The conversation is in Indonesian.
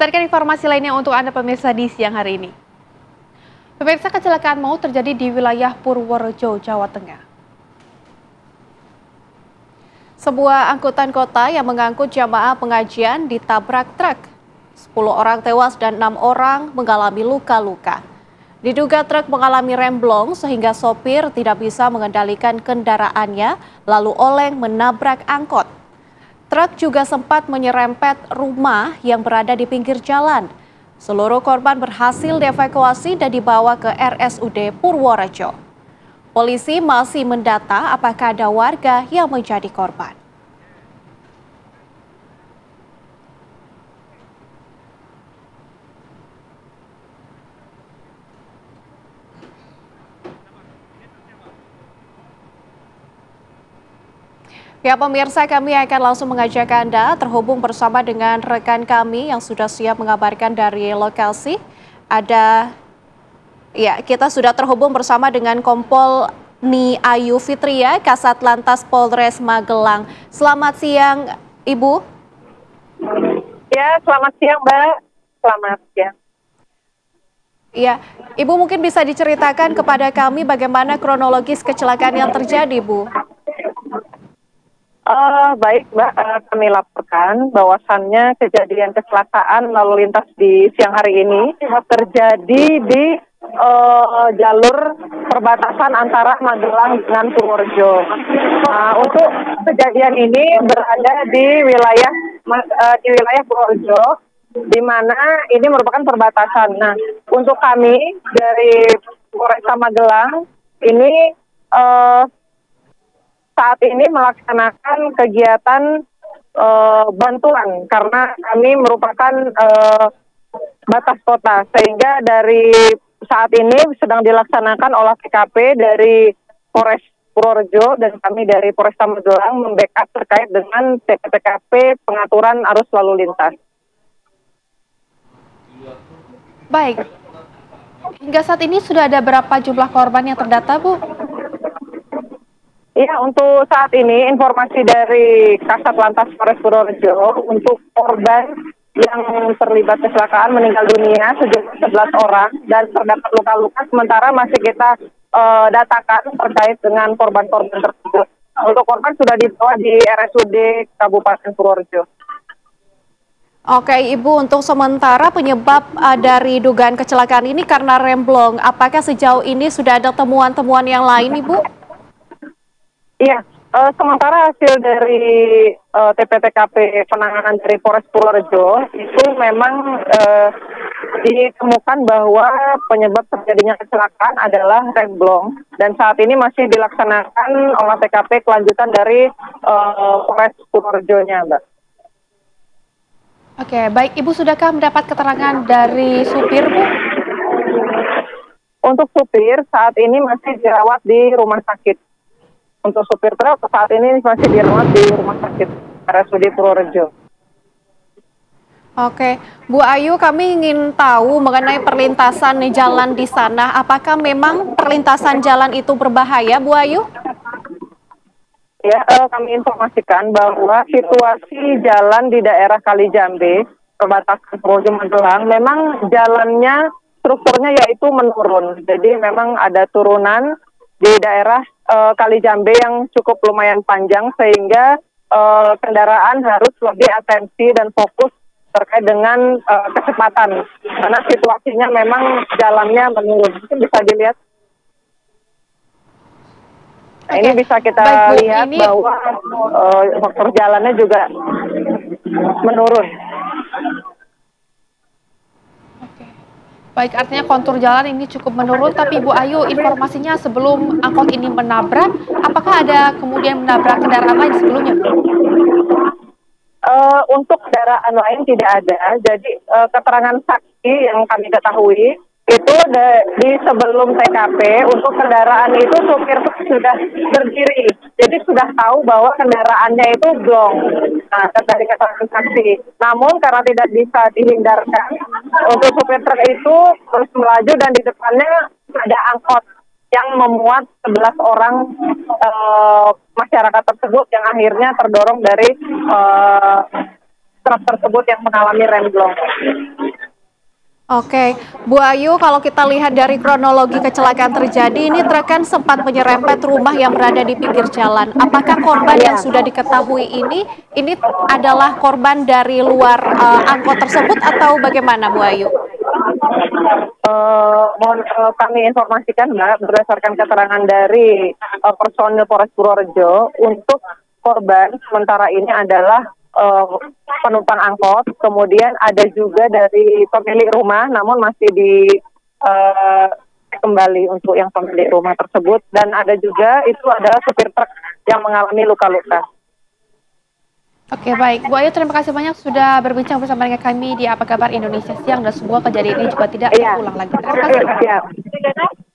Putarkan informasi lainnya untuk Anda pemirsa di siang hari ini. Pemirsa, kecelakaan maut terjadi di wilayah Purworejo, Jawa Tengah. Sebuah angkutan kota yang mengangkut jamaah pengajian ditabrak truk. 10 orang tewas dan 6 orang mengalami luka-luka. Diduga truk mengalami remblong sehingga sopir tidak bisa mengendalikan kendaraannya lalu oleng menabrak angkot. Truk juga sempat menyerempet rumah yang berada di pinggir jalan. Seluruh korban berhasil dievakuasi dan dibawa ke RSUD Purworejo. Polisi masih mendata apakah ada warga yang menjadi korban. Ya pemirsa, kami akan langsung mengajak Anda terhubung bersama dengan rekan kami yang sudah siap mengabarkan dari lokasi. Kita sudah terhubung bersama dengan Kompol Ni Ayu Fitria, Kasat Lantas Polres Magelang. Selamat siang, Ibu. Ya, selamat siang, Mbak. Selamat siang. Ya, Ibu mungkin bisa diceritakan kepada kami bagaimana kronologis kecelakaan yang terjadi, Bu. Baik, Mbak. Kami laporkan bahwasannya kejadian kecelakaan lalu lintas di siang hari ini terjadi di jalur perbatasan antara Magelang dengan Purworejo. Untuk kejadian ini berada di wilayah Purworejo, di mana ini merupakan perbatasan. Nah, untuk kami dari Polresta Magelang ini saat ini melaksanakan kegiatan bantuan karena kami merupakan batas kota, sehingga dari saat ini sedang dilaksanakan olah TKP dari Polres Purworejo dan kami dari Polresta Magelang membackup terkait dengan TKP pengaturan arus lalu lintas. Baik, hingga saat ini sudah ada berapa jumlah korban yang terdata, Bu? Ya, untuk saat ini informasi dari Kasat Lantas Polres Purworejo untuk korban yang terlibat kecelakaan meninggal dunia sejumlah 11 orang dan terdapat luka-luka, sementara masih kita datakan terkait dengan korban-korban tersebut. Untuk korban sudah dibawa di RSUD Kabupaten Purworejo. Oke, Ibu, untuk sementara penyebab dari dugaan kecelakaan ini karena remblong. Apakah sejauh ini sudah ada temuan-temuan yang lain, Ibu? Iya, sementara hasil dari TPTKP penanganan dari Polres Purworejo itu memang ditemukan bahwa penyebab terjadinya kecelakaan adalah remblong dan saat ini masih dilaksanakan olah TKP kelanjutan dari Polres Purworejo-nya, Mbak. Oke, baik. Ibu sudahkah mendapat keterangan dari supir, Bu? Untuk supir saat ini masih dirawat di rumah sakit. Untuk supir truk saat ini masih dirawat di rumah sakit RSUD Purworejo. Oke, Bu Ayu, kami ingin tahu mengenai perlintasan jalan di sana. Apakah memang perlintasan jalan itu berbahaya, Bu Ayu? Ya, kami informasikan bahwa situasi jalan di daerah Kalijambe, perbatasan Purworejo Magelang, memang jalannya strukturnya yaitu menurun. Jadi memang ada turunan di daerah Kalijambe yang cukup lumayan panjang, sehingga kendaraan harus lebih atensi dan fokus terkait dengan kecepatan karena situasinya memang jalannya menurun. Mungkin bisa dilihat. Nah, ini bisa kita lihat bahwa faktor jalannya juga menurun. Baik, artinya kontur jalan ini cukup menurun, tapi Bu Ayu, informasinya sebelum angkot ini menabrak, apakah ada kemudian menabrak kendaraan lain sebelumnya, Bu? Untuk kendaraan lain tidak ada, jadi keterangan saksi yang kami ketahui, itu di sebelum TKP, untuk kendaraan itu supir sudah berdiri, jadi sudah tahu bahwa kendaraannya itu blong. Nah, dari keterangan saksi. Namun karena tidak bisa dihindarkan, untuk supir truk itu terus melaju dan di depannya ada angkot yang memuat 11 orang masyarakat tersebut yang akhirnya terdorong dari truk tersebut yang mengalami remblong. Oke, Bu Ayu, kalau kita lihat dari kronologi kecelakaan terjadi, ini truk kan sempat menyerempet rumah yang berada di pinggir jalan. Apakah korban yang sudah diketahui ini adalah korban dari luar angkot tersebut atau bagaimana, Bu Ayu? Kami informasikan, Mbak, berdasarkan keterangan dari personil Polres Purworejo, untuk korban sementara ini adalah penumpang angkot, kemudian ada juga dari pemilik rumah, namun masih kembali untuk yang pemilik rumah tersebut, dan ada juga itu adalah supir truk yang mengalami luka-luka. Oke, baik. Bu Ayu, terima kasih banyak sudah berbincang bersama dengan kami di Apa Kabar Indonesia Siang, dan semoga kejadian ini juga tidak terulang lagi. Terima kasih.